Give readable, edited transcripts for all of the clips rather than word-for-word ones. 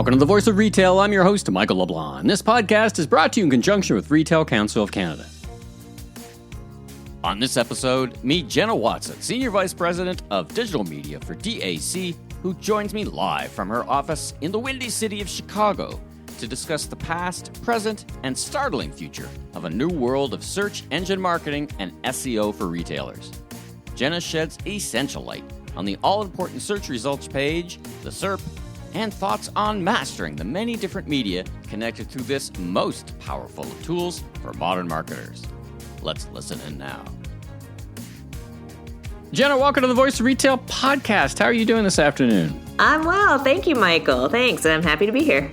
Welcome to the Voice of Retail. I'm your host, Michael LeBlanc. This podcast is brought to you in conjunction with Retail Council of Canada. On this episode, meet Jenna Watson, Senior Vice President of Digital Media for DAC, who joins me live from her office in the windy city of Chicago to discuss the past, present, and startling future of a new world of search engine marketing and SEO for retailers. Jenna sheds essential light on the all-important search results page, the SERP, and thoughts on mastering the many different media connected through this most powerful of tools for modern marketers. Let's listen in now. Jenna, welcome to the Voice of Retail podcast. How are you doing this afternoon? I'm well. Thank you, Michael. Thanks. I'm happy to be here.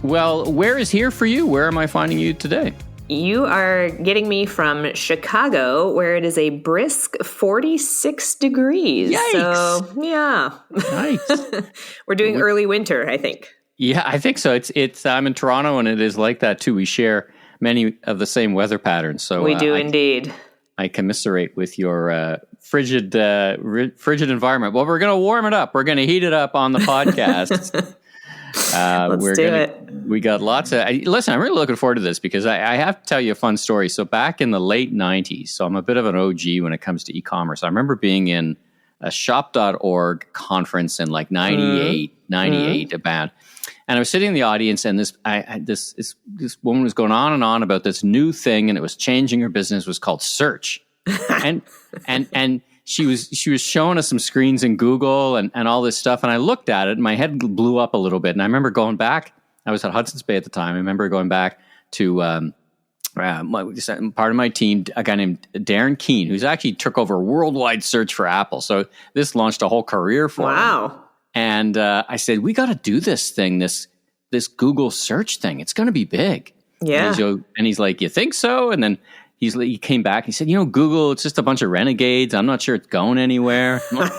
Well, where is here for you? Where am I finding you today? You are getting me from Chicago, where it is a brisk 46 degrees. Yikes. So, yeah. Nice. We're doing early winter, I think. Yeah, I think so. It's I'm in Toronto, and it is like that, too. We share many of the same weather patterns. So we do indeed. I commiserate with your frigid environment. Well, we're going to warm it up. We're going to heat it up on the podcast. Let's do it. We got lots of... listen, I'm really looking forward to this because I have to tell you a fun story. So back in the late 90s, so I'm a bit of an OG when it comes to e-commerce. I remember being in a shop.org conference in like 98 about... And I was sitting in the audience, and this woman was going on and on about this new thing, and it was changing her business. It was called search, and she was showing us some screens in Google and all this stuff. And I looked at it, and my head blew up a little bit. And I remember going back. I was at Hudson's Bay at the time. I remember going back to part of my team, a guy named Darren Keane, who's actually took over worldwide search for Apple. So this launched a whole career for him. Wow. And I said, we got to do this thing, this Google search thing. It's going to be big. Yeah. And he's like, you think so? And then he came back and he said, Google, it's just a bunch of renegades. I'm not sure it's going anywhere. Like,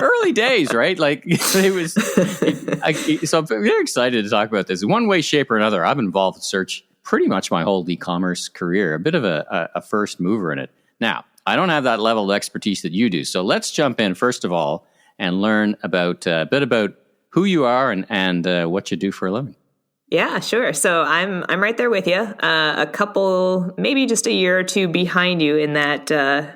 early days, right? Like it was. So I'm very excited to talk about this. One way, shape, or another, I've been involved in search pretty much my whole e-commerce career. A bit of a first mover in it. Now, I don't have that level of expertise that you do. So let's jump in first of all and learn a bit about who you are and what you do for a living. Yeah, sure. So I'm right there with you. A couple, maybe just a year or two behind you in that,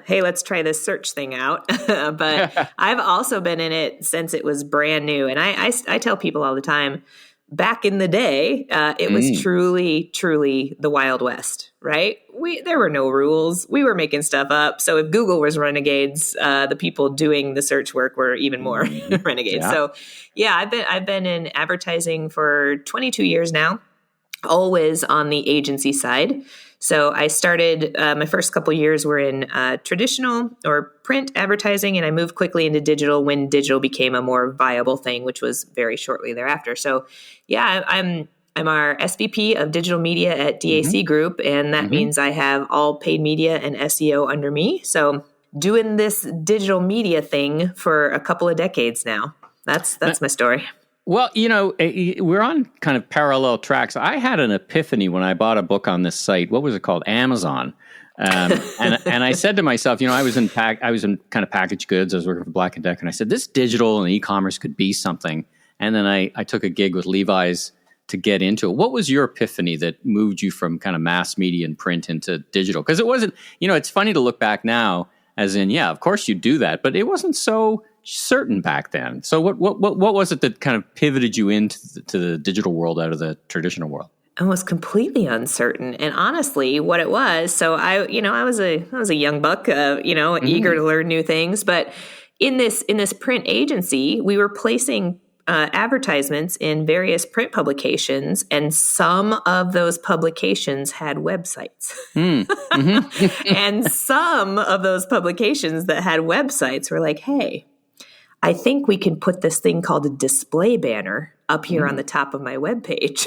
hey, let's try this search thing out. But I've also been in it since it was brand new. And I tell people all the time, back in the day, it was truly the Wild West, right? There were no rules. We were making stuff up. So if Google was renegades, the people doing the search work were even more renegades. Yeah. So yeah, I've been in advertising for 22 years now, always on the agency side. So I started, my first couple years were in traditional or print advertising, and I moved quickly into digital when digital became a more viable thing, which was very shortly thereafter. So yeah, I'm our SVP of digital media at DAC Group, and that means I have all paid media and SEO under me. So doing this digital media thing for a couple of decades now. That's my story. Well, we're on kind of parallel tracks. I had an epiphany when I bought a book on this site. What was it called? Amazon. And I said to myself, I was in kind of packaged goods. I was working for Black & Decker, and I said, this digital and e-commerce could be something. And then I took a gig with Levi's to get into it. What was your epiphany that moved you from kind of mass media and print into digital? Because it wasn't, it's funny to look back now as in, yeah, of course you do that, but it wasn't so certain back then. So what was it that kind of pivoted you into the digital world out of the traditional world? It was completely uncertain. And honestly, what it was, so I was a young buck, eager to learn new things. But in this print agency, we were placing advertisements in various print publications, and some of those publications had websites. And some of those publications that had websites were like, hey, I think we can put this thing called a display banner up here on the top of my webpage.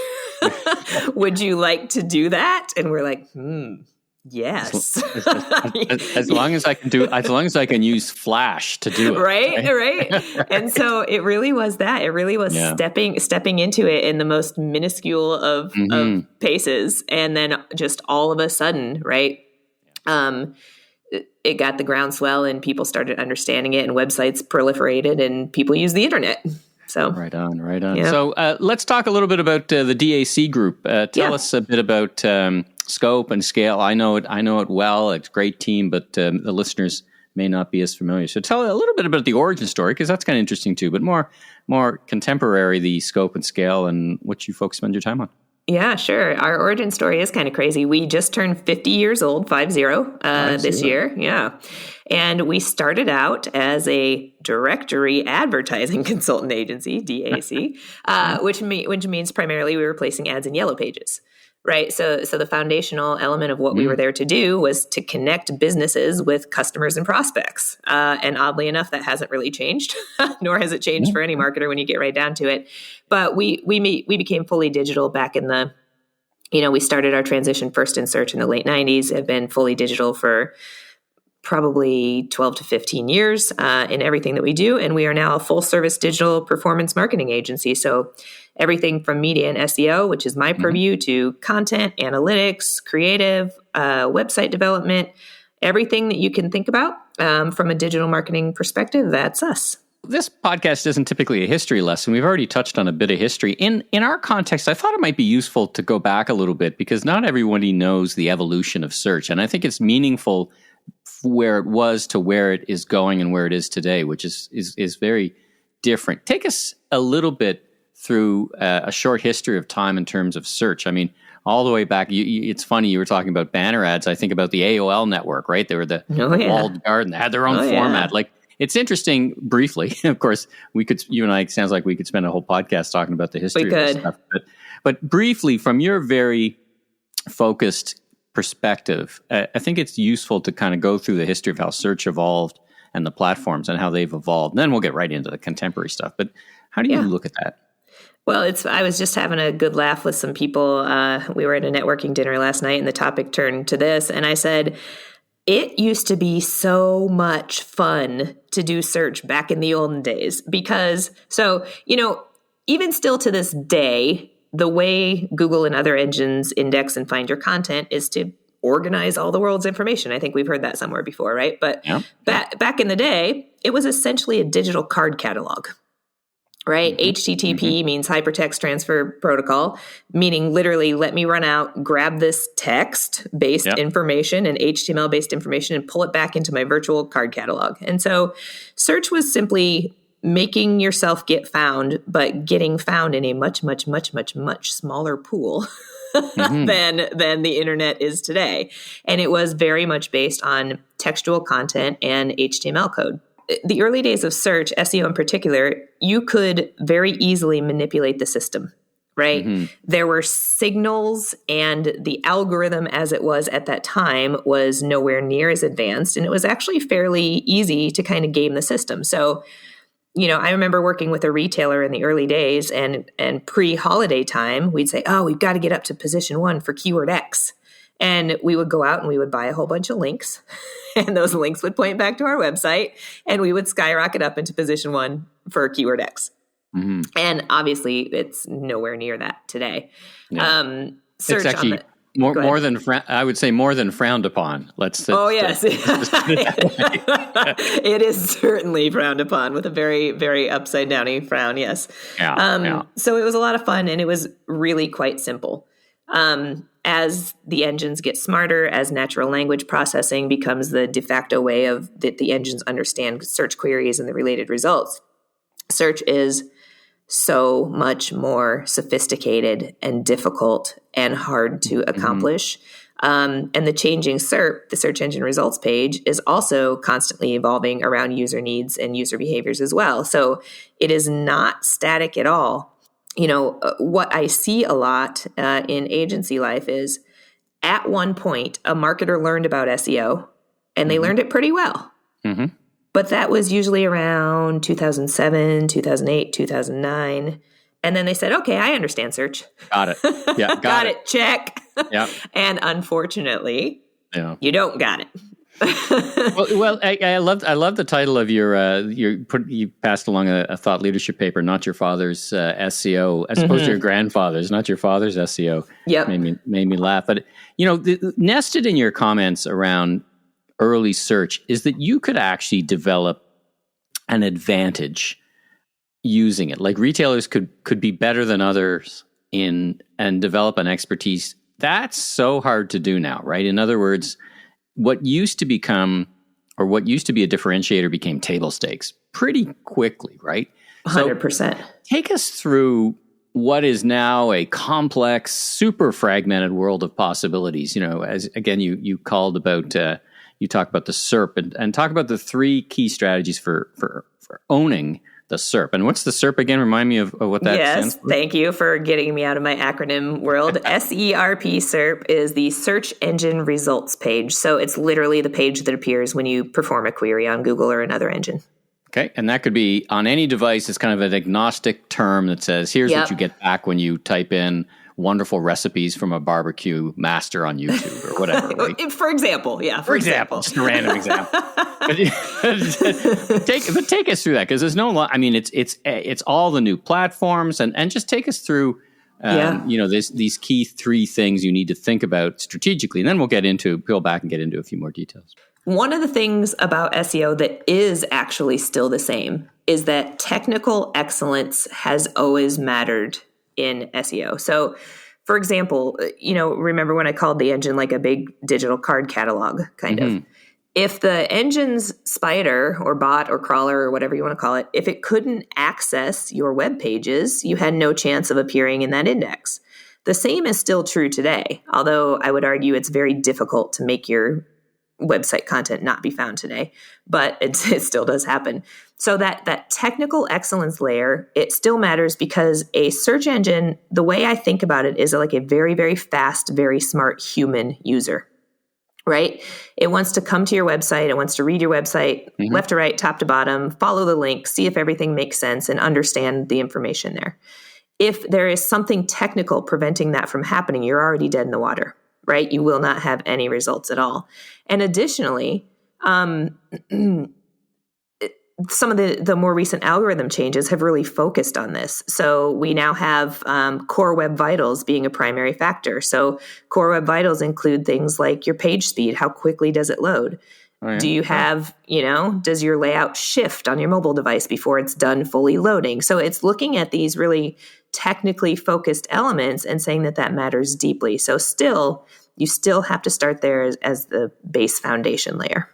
Would you like to do that? And we're like, yes. As long as I can use Flash to do it. Right. And so it really was that. It really was stepping into it in the most minuscule of paces. And then just all of a sudden, right, it got the groundswell and people started understanding it, and websites proliferated and people use the internet. So right on. Yeah. So let's talk a little bit about the DAC group. Tell us a bit about scope and scale. I know it well. It's a great team, but the listeners may not be as familiar. So tell a little bit about the origin story, because that's kind of interesting too, but more contemporary, the scope and scale and what you folks spend your time on. Yeah, sure. Our origin story is kind of crazy. We just turned 50 years old, 50, this year. Yeah. And we started out as a directory advertising consultant agency, DAC, which means primarily we were placing ads in Yellow Pages. Right. So the foundational element of what we were there to do was to connect businesses with customers and prospects. And oddly enough, that hasn't really changed, nor has it changed for any marketer when you get right down to it. But we became fully digital back in the, we started our transition first in search in the late 90s, have been fully digital for probably 12 to 15 years in everything that we do. And we are now a full service digital performance marketing agency. So everything from media and SEO, which is my purview, to content, analytics, creative, website development, everything that you can think about from a digital marketing perspective, that's us. This podcast isn't typically a history lesson. We've already touched on a bit of history. In our context, I thought it might be useful to go back a little bit, because not everybody knows the evolution of search. And I think it's meaningful where it was to where it is going and where it is today, which is very different. Take us a little bit through a short history of time in terms of search. I mean, all the way back, it's funny, you were talking about banner ads. I think about the AOL network, right? They were the walled garden. They had their own format. Like, it's interesting, briefly, of course, you and I, sounds like we could spend a whole podcast talking about the history of this stuff. But briefly, from your very focused perspective, I think it's useful to kind of go through the history of how search evolved and the platforms and how they've evolved. And then we'll get right into the contemporary stuff. But how do you look at that? Well, I was just having a good laugh with some people. We were at a networking dinner last night, and the topic turned to this. And I said, it used to be so much fun to do search back in the olden days, because, even still to this day, the way Google and other engines index and find your content is to organize all the world's information. I think we've heard that somewhere before, right? But back in the day, it was essentially a digital card catalog. Right? HTTP means hypertext transfer protocol, meaning literally let me run out, grab this text-based information and HTML-based information and pull it back into my virtual card catalog. And so search was simply making yourself get found, but getting found in a much, much, much, much, much smaller pool than the internet is today. And it was very much based on textual content and HTML code. The early days of search, SEO in particular, you could very easily manipulate the system, right? There were signals, and the algorithm as it was at that time was nowhere near as advanced. And it was actually fairly easy to kind of game the system. So, I remember working with a retailer in the early days, and pre-holiday time, we'd say, oh, we've got to get up to position 1 for keyword X. And we would go out and we would buy a whole bunch of links, and those links would point back to our website, and we would skyrocket up into position 1 for keyword X. And obviously, it's nowhere near that today. Yeah. Search it's actually more than I would say more than frowned upon. Yes, it is certainly frowned upon with a very, very upside downy frown. Yes. So it was a lot of fun, and it was really quite simple. As the engines get smarter, as natural language processing becomes the de facto way of that the engines understand search queries and the related results, search is so much more sophisticated and difficult and hard to accomplish. And the changing SERP, the search engine results page, is also constantly evolving around user needs and user behaviors as well. So it is not static at all. What I see a lot in agency life is, at one point, a marketer learned about SEO, and they learned it pretty well. But that was usually around 2007, 2008, 2009. And then they said, okay, I understand search. Got it. Yeah, got it. Check. Yeah. And unfortunately, you don't got it. well, I love the title of you passed along a thought leadership paper, not your father's SEO, as opposed to your grandfather's, not your father's SEO. Yep. Made me laugh. But nested in your comments around early search is that you could actually develop an advantage using it. Like retailers could be better than others in and develop an expertise. That's so hard to do now, right? In other words, what used to be a differentiator became table stakes pretty quickly, right? 100%. Take us through what is now a complex, super fragmented world of possibilities. As again, you called about, you talk about the SERP and talk about the three key strategies for owning the SERP. And what's the SERP again? Remind me of what that stands for. Yes, thank you for getting me out of my acronym world. SERP, SERP, is the search engine results page. So it's literally the page that appears when you perform a query on Google or another engine. Okay, and that could be on any device. It's kind of an agnostic term that says, here's what you get back when you type in wonderful recipes from a barbecue master on YouTube or whatever. Right? For example, For example, just a random example. But take us through that, because there's it's all the new platforms, and just take us through these key three things you need to think about strategically, and then we'll peel back and get into a few more details. One of the things about SEO that is actually still the same is that technical excellence has always mattered in SEO. So, for example, remember when I called the engine like a big digital card catalog, kind of? If the engine's spider or bot or crawler or whatever you want to call it, if it couldn't access your web pages, you had no chance of appearing in that index. The same is still true today, although I would argue it's very difficult to make your website content not be found today, but it still does happen. So that technical excellence layer, it still matters, because a search engine, the way I think about it, is like a very, very fast, very smart human user, right? It wants to come to your website. It wants to read your website left to right, top to bottom, follow the link, see if everything makes sense, and understand the information there. If there is something technical preventing that from happening, you're already dead in the water, right? You will not have any results at all. And additionally, some of the more recent algorithm changes have really focused on this. So we now have Core Web Vitals being a primary factor. So Core Web Vitals include things like your page speed. How quickly does it load? Oh, yeah. Do you have, does your layout shift on your mobile device before it's done fully loading? So it's looking at these really technically focused elements and saying that matters deeply. So you still have to start there as the base foundation layer.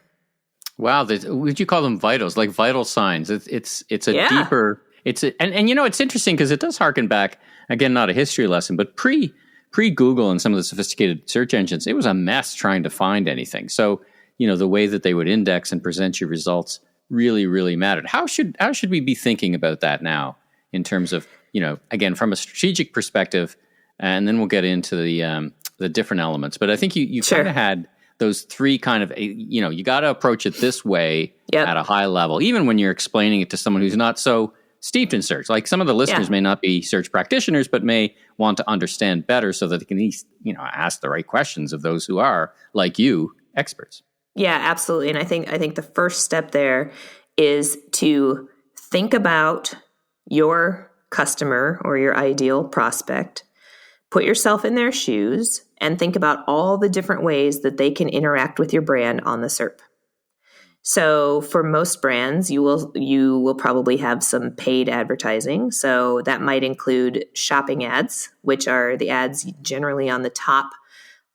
Wow, would you call them vitals, like vital signs? It's a deeper. It's interesting because it does harken back, again, not a history lesson, but pre Google and some of the sophisticated search engines, it was a mess trying to find anything. So the way that they would index and present your results really, really mattered. How should we be thinking about that now in terms of again, from a strategic perspective, and then we'll get into the different elements. But I think you kind of had those three kind of, you got to approach it this way at a high level, even when you're explaining it to someone who's not so steeped in search. Like some of the listeners may not be search practitioners, but may want to understand better so that they can at least, ask the right questions of those who are, like you, experts. Yeah, absolutely. And I think the first step there is to think about your customer or your ideal prospect, put yourself in their shoes, and think about all the different ways that they can interact with your brand on the SERP. So for most brands, you will probably have some paid advertising. So that might include shopping ads, which are the ads generally on the top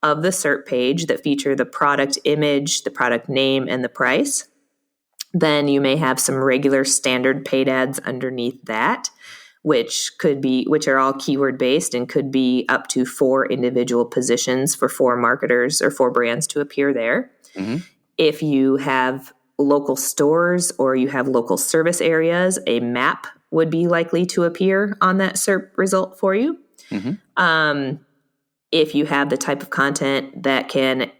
of the SERP page that feature the product image, the product name, and the price. Then you may have some regular standard paid ads underneath that, which are all keyword based and could be up to 4 individual positions for 4 marketers or 4 brands to appear there. Mm-hmm. If you have local stores or you have local service areas, a map would be likely to appear on that SERP result for you. Mm-hmm. If you have the type of content that can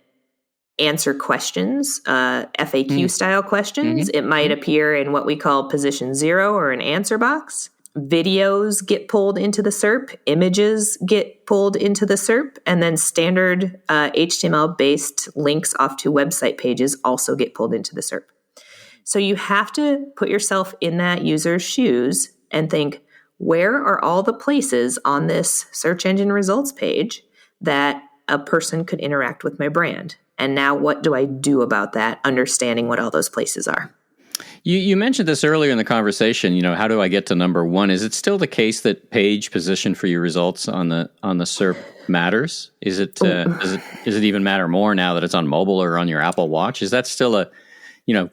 answer questions, FAQ style questions, it might appear in what we call position 0 or an answer box. Videos get pulled into the SERP, images get pulled into the SERP, and then standard HTML-based links off to website pages also get pulled into the SERP. So you have to put yourself in that user's shoes and think, where are all the places on this search engine results page that a person could interact with my brand? And now what do I do about that, understanding what all those places are? You mentioned this earlier in the conversation. How do I get to number one? Is it still the case that page position for your results on the SERP matters? Is it does it even matter more now that it's on mobile or on your Apple Watch? Is that still a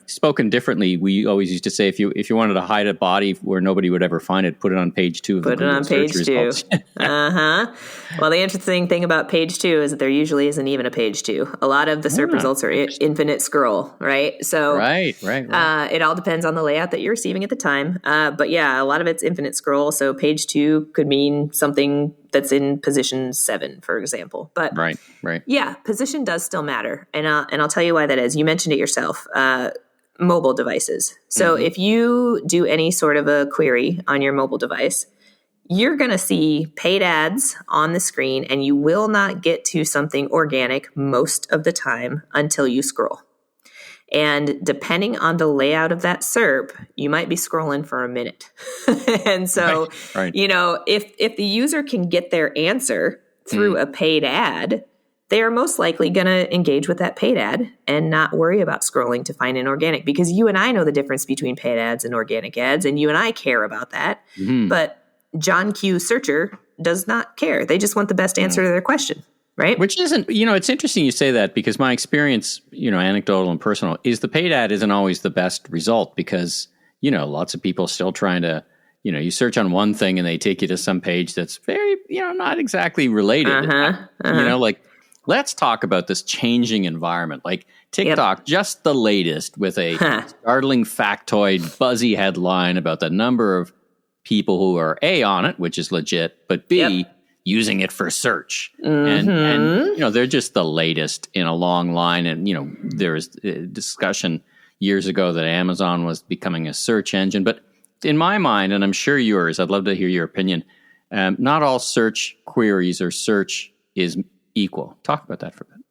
spoken differently? We always used to say if you wanted to hide a body where nobody would ever find it, put it on page 2 of the Google search results. Well, the interesting thing about page 2 is that there usually isn't even a page 2. A lot of the SERP results are infinite scroll, right? So right. It all depends on the layout that you're receiving at the time. But yeah, a lot of it's infinite scroll. So page 2 could mean something that's in position 7, for example. But right. Yeah, position does still matter. And I'll tell you why that is. You mentioned it yourself. Mobile devices. So if you do any sort of a query on your mobile device, you're going to see paid ads on the screen, and you will not get to something organic most of the time until you scroll. And depending on the layout of that SERP, you might be scrolling for a minute. And so, if the user can get their answer through a paid ad, they are most likely going to engage with that paid ad and not worry about scrolling to find an organic, because you and I know the difference between paid ads and organic ads, and you and I care about that. But John Q. Searcher does not care. They just want the best answer to their question, right? Which isn't, it's interesting you say that, because my experience, anecdotal and personal, is the paid ad isn't always the best result, because, lots of people still trying to, you search on one thing and they take you to some page that's very, not exactly related. Like, let's talk about this changing environment. Like TikTok, just the latest with a startling factoid, buzzy headline about the number of people who are A, on it, which is legit, but B, using it for search. And they're just the latest in a long line. And, there was a discussion years ago that Amazon was becoming a search engine. But in my mind, and I'm sure yours, I'd love to hear your opinion, not all search queries or search is equal. Talk about that for a bit.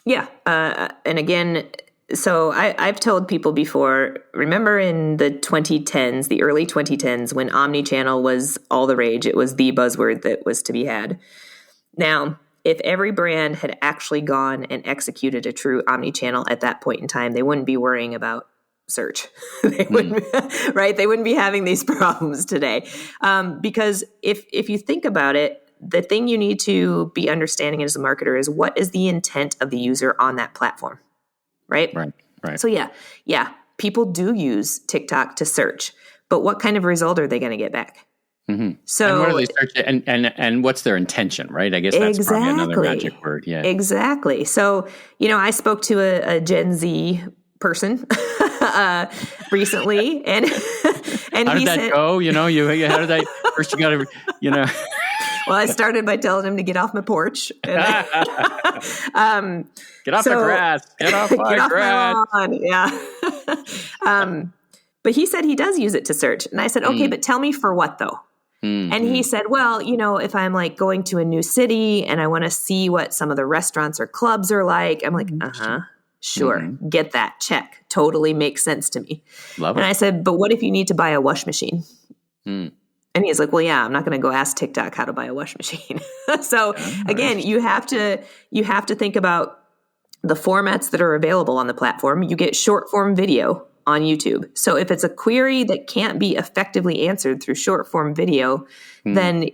Yeah. And again, so I've told people before, remember in the 2010s, the early 2010s, when omnichannel was all the rage, it was the buzzword that was to be had. Now, if every brand had actually gone and executed a true omnichannel at that point in time, they wouldn't be worrying about search. They wouldn't, right? They wouldn't be having these problems today. Because if you think about it, the thing you need to be understanding as a marketer is, what is the intent of the user on that platform? Right. So yeah, people do use TikTok to search, but what kind of result are they going to get back? So, and what are they searching, and what's their intention? Right. I guess that's probably another magic word. Yeah, exactly. So, I spoke to a Gen Z person recently, and how did that go? How did that first? You got to, Well, I started by telling him to get off my porch. And get off the grass. Get off my grass. My lawn. Yeah. But he said he does use it to search. And I said, okay, but tell me for what though? And he said, well, if I'm like going to a new city and I want to see what some of the restaurants or clubs are like, I'm like, sure. Get that. Check. Totally makes sense to me. Love it. And I said, but what if you need to buy a wash machine? And he's like, well, yeah, I'm not going to go ask TikTok how to buy a wash machine. So again, you have to think about the formats that are available on the platform. You get short form video on YouTube. So if it's a query that can't be effectively answered through short form video, then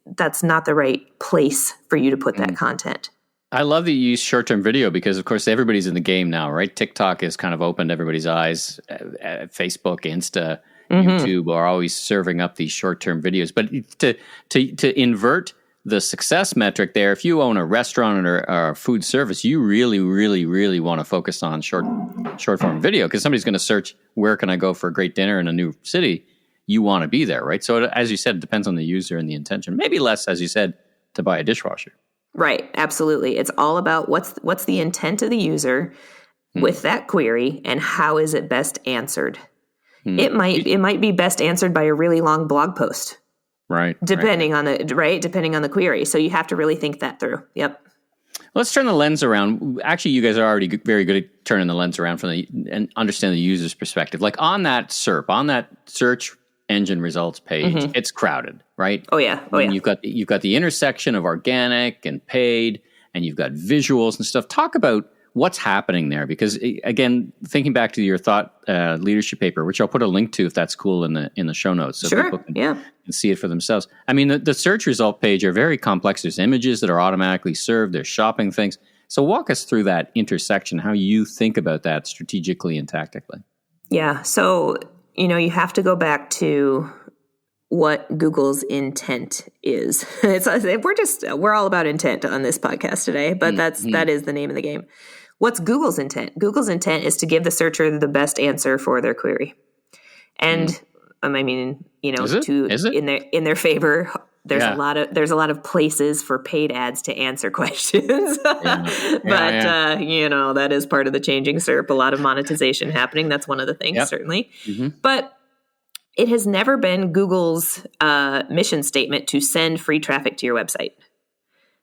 that's not the right place for you to put that content. I love that you use short-term video, because, of course, everybody's in the game now, right? TikTok has kind of opened everybody's eyes. Facebook, Insta, YouTube are always serving up these short-term videos. But to invert the success metric there, if you own a restaurant or a food service, you really, really, really want to focus on short-form video, because somebody's going to search, where can I go for a great dinner in a new city? You want to be there, right? So as you said, it depends on the user and the intention. Maybe less, as you said, to buy a dishwasher. Right. Absolutely. It's all about what's the intent of the user with that query, and how is it best answered? It might be best answered by a really long blog post. Right. Depending on the query. So you have to really think that through. Yep. Let's turn the lens around. Actually, you guys are already very good at turning the lens around and understand the user's perspective. Like on that SERP, on that search engine results page, it's crowded, right? Oh yeah. You've got the intersection of organic and paid, and you've got visuals and stuff. Talk about what's happening there? Because again, thinking back to your thought leadership paper, which I'll put a link to if that's cool in the show notes, so people can see it for themselves. I mean, the search result page are very complex. There's images that are automatically served. There's shopping things. So walk us through that intersection, how you think about that strategically and tactically. Yeah. So, you have to go back to what Google's intent is. We're all about intent on this podcast today, but that is the name of the game. What's Google's intent? Google's intent is to give the searcher the best answer for their query. And I mean, in their favor, there's a lot of places for paid ads to answer questions. But that is part of the changing SERP, a lot of monetization happening. That's one of the things, certainly. But it has never been Google's mission statement to send free traffic to your website.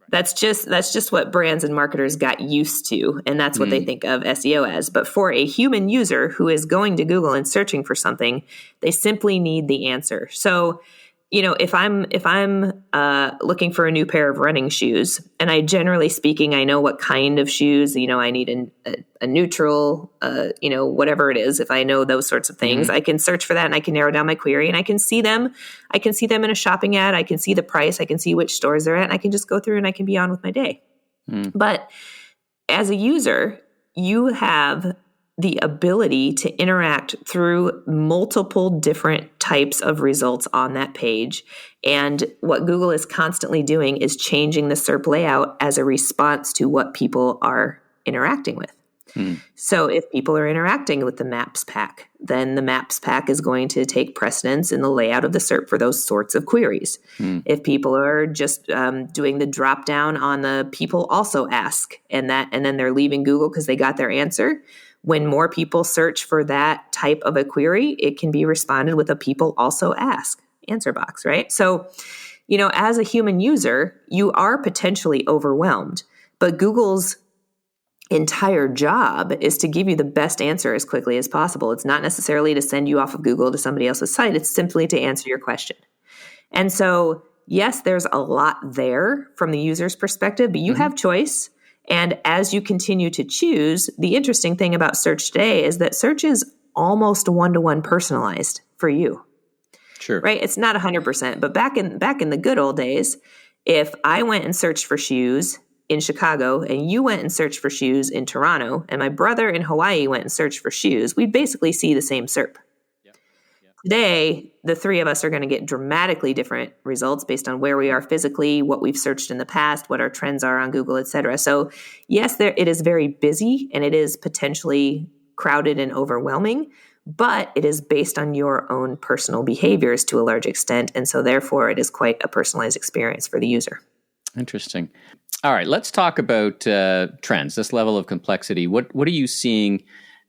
That's just what brands and marketers got used to, and that's what they think of SEO as. But for a human user who is going to Google and searching for something, they simply need the answer. So, if I'm looking for a new pair of running shoes, and generally speaking, I know what kind of shoes, I need a neutral, whatever it is. If I know those sorts of things, I can search for that and I can narrow down my query and I can see them. I can see them in a shopping ad. I can see the price. I can see which stores they're at, and I can just go through and I can be on with my day. But as a user, you have the ability to interact through multiple different types of results on that page. And what Google is constantly doing is changing the SERP layout as a response to what people are interacting with. So if people are interacting with the Maps pack, then the Maps pack is going to take precedence in the layout of the SERP for those sorts of queries. If people are just doing the drop down on the people also ask, and then they're leaving Google because they got their answer, when more people search for that type of a query, it can be responded with a people also ask answer box, right? So, as a human user, you are potentially overwhelmed, but Google's entire job is to give you the best answer as quickly as possible. It's not necessarily to send you off of Google to somebody else's site. It's simply to answer your question. And so, yes, there's a lot there from the user's perspective, but you have choice. And as you continue to choose, the interesting thing about search today is that search is almost one-to-one personalized for you. Sure. Right? It's not 100%, but back in the good old days, if I went and searched for shoes in Chicago and you went and searched for shoes in Toronto and my brother in Hawaii went and searched for shoes, we'd basically see the same SERP. Today, the three of us are going to get dramatically different results based on where we are physically, what we've searched in the past, what our trends are on Google, et cetera. So yes, it is very busy and it is potentially crowded and overwhelming, but it is based on your own personal behaviors to a large extent. And so therefore, it is quite a personalized experience for the user. Interesting. All right, let's talk about trends, this level of complexity. What are you seeing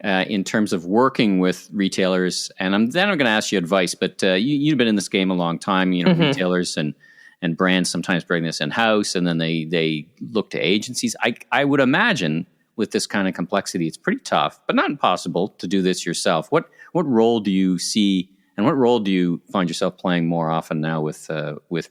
in terms of working with retailers? And I'm going to ask you advice, but you've been in this game a long time. Retailers and brands sometimes bring this in-house, and then they look to agencies. I would imagine with this kind of complexity, it's pretty tough, but not impossible to do this yourself. What role do you see, and what role do you find yourself playing more often now with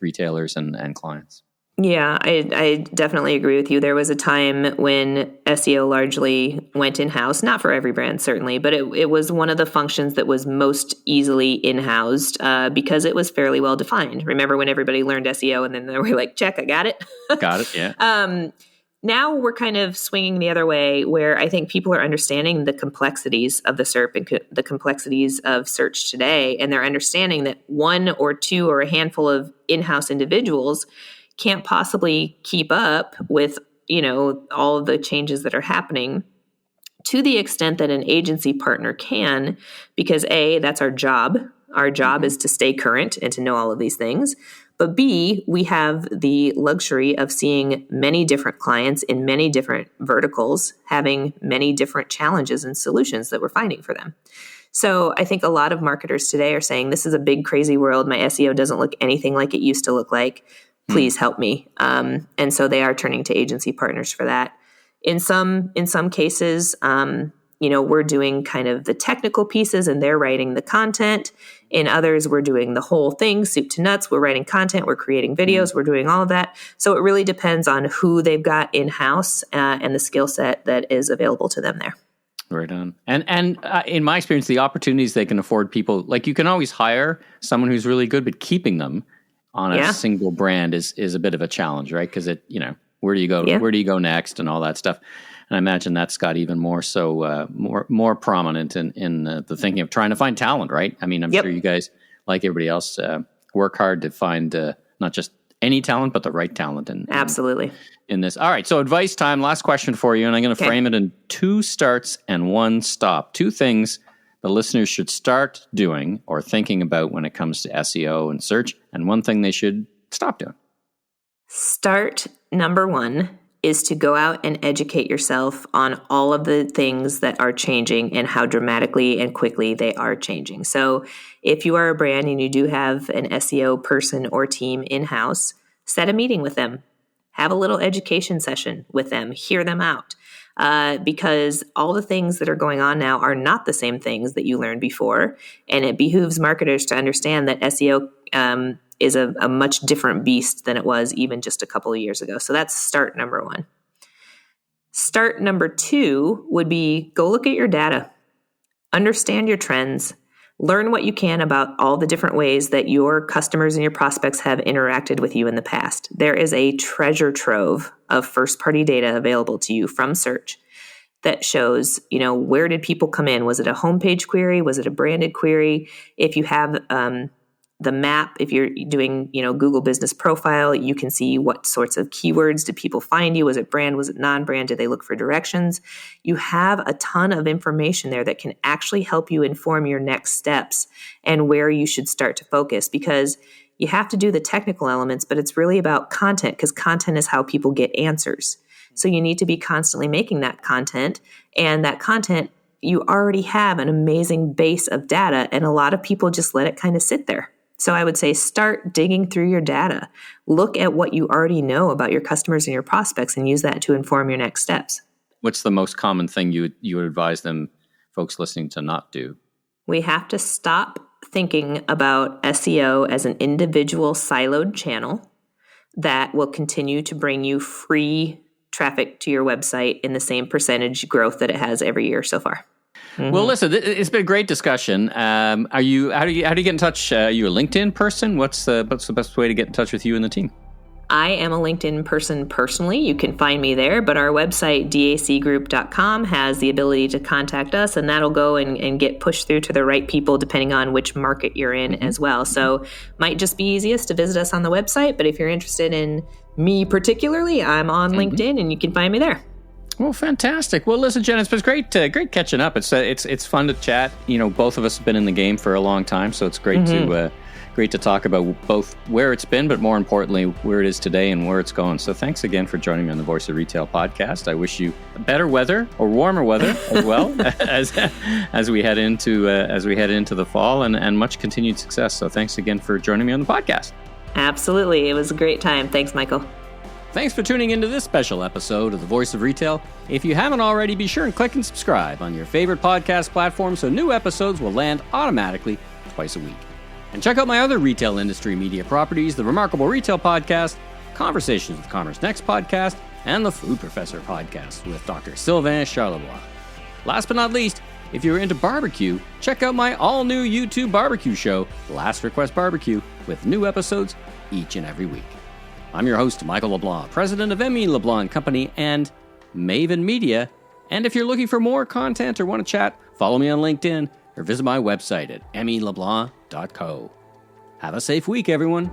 retailers and clients? Yeah, I definitely agree with you. There was a time when SEO largely went in-house, not for every brand, certainly, but it was one of the functions that was most easily in-housed because it was fairly well defined. Remember when everybody learned SEO and then they were like, check, I got it. Got it, yeah. Now we're kind of swinging the other way where I think people are understanding the complexities of the SERP and the complexities of search today, and they're understanding that one or two or a handful of in-house individuals can't possibly keep up with, all of the changes that are happening to the extent that an agency partner can, because A, that's our job. Our job is to stay current and to know all of these things. But B, we have the luxury of seeing many different clients in many different verticals, having many different challenges and solutions that we're finding for them. So I think a lot of marketers today are saying, this is a big, crazy world. My SEO doesn't look anything like it used to look like. Please help me. And so they are turning to agency partners for that. In some cases, we're doing kind of the technical pieces and they're writing the content. In others, we're doing the whole thing, soup to nuts. We're writing content, we're creating videos, we're doing all of that. So it really depends on who they've got in-house and the skill set that is available to them there. Right on. And in my experience, the opportunities they can afford people, like you can always hire someone who's really good, but keeping them on a single brand is a bit of a challenge, right? Because where do you go? Yeah. Where do you go next, and all that stuff? And I imagine that's got even more so more prominent in the thinking of trying to find talent, right? I mean, I'm sure you guys, like everybody else, work hard to find not just any talent, but the right talent. Absolutely. In this. All right. So advice time. Last question for you, and I'm going to frame it in 2 starts and 1 stop. 2 things the listeners should start doing or thinking about when it comes to SEO and search, and 1 thing they should stop doing. Start number 1 is to go out and educate yourself on all of the things that are changing and how dramatically and quickly they are changing. So if you are a brand and you do have an SEO person or team in-house, set a meeting with them. Have a little education session with them. Hear them out. Because all the things that are going on now are not the same things that you learned before. And it behooves marketers to understand that SEO is a much different beast than it was even just a couple of years ago. So that's start number 1. Start number 2 would be go look at your data, understand your trends, learn what you can about all the different ways that your customers and your prospects have interacted with you in the past. There is a treasure trove of first-party data available to you from search that shows, where did people come in? Was it a homepage query? Was it a branded query? If you have the map, if you're doing, Google Business Profile, you can see what sorts of keywords did people find you? Was it brand? Was it non-brand? Did they look for directions? You have a ton of information there that can actually help you inform your next steps and where you should start to focus, because you have to do the technical elements, but it's really about content, because content is how people get answers. So you need to be constantly making that content, and that content, you already have an amazing base of data, and a lot of people just let it kind of sit there. So I would say start digging through your data. Look at what you already know about your customers and your prospects and use that to inform your next steps. What's the most common thing you would advise folks listening, to not do? We have to stop thinking about SEO as an individual siloed channel that will continue to bring you free traffic to your website in the same percentage growth that it has every year so far. Mm-hmm. Well, listen, it's been a great discussion. How do you get in touch? Are you a LinkedIn person? What's the best way to get in touch with you and the team? I am a LinkedIn person personally. You can find me there, but our website, dacgroup.com, has the ability to contact us, and that'll go and get pushed through to the right people depending on which market you're in as well. So might just be easiest to visit us on the website, but if you're interested in me particularly, I'm on LinkedIn, and you can find me there. Well, fantastic. Well, listen, Jenna, it's been great catching up. It's fun to chat. Both of us have been in the game for a long time, so it's great to talk about both where it's been, but more importantly, where it is today and where it's going. So thanks again for joining me on the Voice of Retail podcast. I wish you better weather or warmer weather as well as we head into the fall, and much continued success. So thanks again for joining me on the podcast. Absolutely. It was a great time. Thanks, Michael. Thanks for tuning into this special episode of The Voice of Retail. If you haven't already, be sure and click and subscribe on your favorite podcast platform so new episodes will land automatically twice a week. And check out my other retail industry media properties, the Remarkable Retail Podcast, Conversations with Commerce Next Podcast, and the Food Professor Podcast with Dr. Sylvain Charlebois. Last but not least, if you're into barbecue, check out my all-new YouTube barbecue show, Last Request Barbecue, with new episodes each and every week. I'm your host, Michael LeBlanc, president of M.E. LeBlanc Company and Maven Media. And if you're looking for more content or want to chat, follow me on LinkedIn or visit my website at meleblanc.co. Have a safe week, everyone.